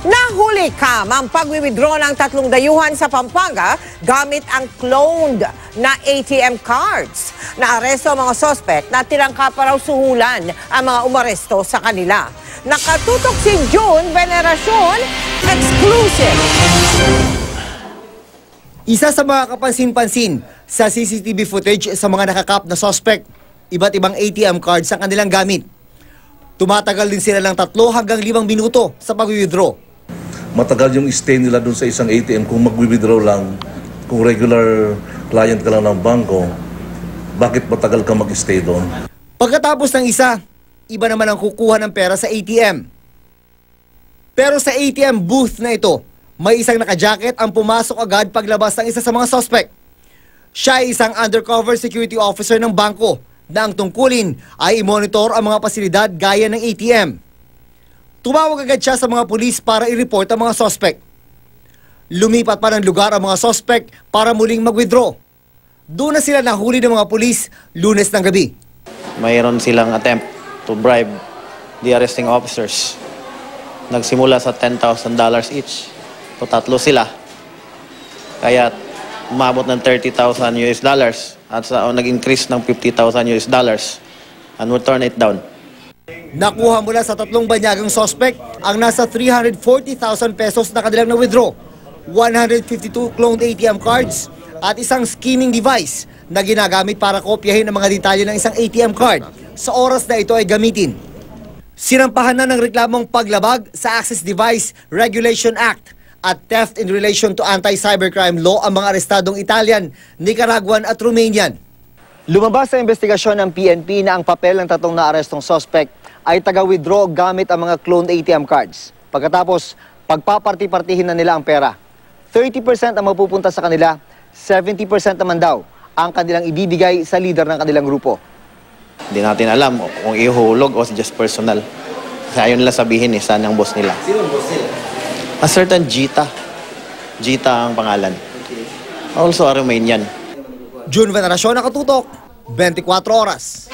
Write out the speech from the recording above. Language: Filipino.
Nahuli ang pag-withdraw ng 3 dayuhan sa Pampanga gamit ang cloned na ATM cards. Naaresto ang mga sospek na tinangka pa raw suhulan ang mga umaresto sa kanila. Nakatutok si June Veneracion, exclusive. Isa sa mga kapansin-pansin sa CCTV footage sa mga nakakap na sospek, iba't ibang ATM cards ang kanilang gamit. Tumatagal din sila ng 3 hanggang 5 minuto sa pag-withdraw. Matagal yung stay nila dun sa isang ATM kung mag-withdraw lang, kung regular client ka lang ng bangko, bakit matagal ka mag-stay doon? Pagkatapos ng isa, iba naman ang kukuha ng pera sa ATM. Pero sa ATM booth na ito, may isang naka-jacket ang pumasok agad paglabas ng isa sa mga suspect. Siya ay isang undercover security officer ng bangko na ang tungkulin ay i-monitor ang mga pasilidad gaya ng ATM. Tumawag agad siya sa mga pulis para i-report ang mga suspect. Lumipat pa ng lugar ang mga suspect para muling mag-withdraw. Doon na sila nahuli ng mga pulis Lunes ng gabi. Mayroon silang attempt to bribe the arresting officers. Nagsimula sa $10,000 each. So 3 sila. Kaya umabot ng $30,000 at nag-increase ng $50,000 and we'll turn it down. Nakuha mula sa 3 banyagang suspect ang nasa 340,000 pesos na kanilang na-withdraw, 152 cloned ATM cards at isang skimming device na ginagamit para kopyahin ang mga detalye ng isang ATM card sa oras na ito ay gamitin. Sinampahan na ng reklamong paglabag sa Access Device Regulation Act at theft in relation to anti-cybercrime law ang mga arestadong Italian, Nicaraguan at Romanian. Lumabas sa investigasyon ng PNP na ang papel ng 3 naarestong suspect ay taga-withdraw gamit ang mga cloned ATM cards. Pagkatapos, pagpaparti-partihin na nila ang pera. 30% ang mapupunta sa kanila, 70% naman daw ang kanilang ibibigay sa leader ng kanilang grupo. Hindi natin alam kung ihulog o just personal. Kasi ayaw nila sabihin saan ang boss nila. Sino ang boss nila? A certain Gita. Gita ang pangalan. Also a Romanian. June Veneracion, nakatutok, 24 oras.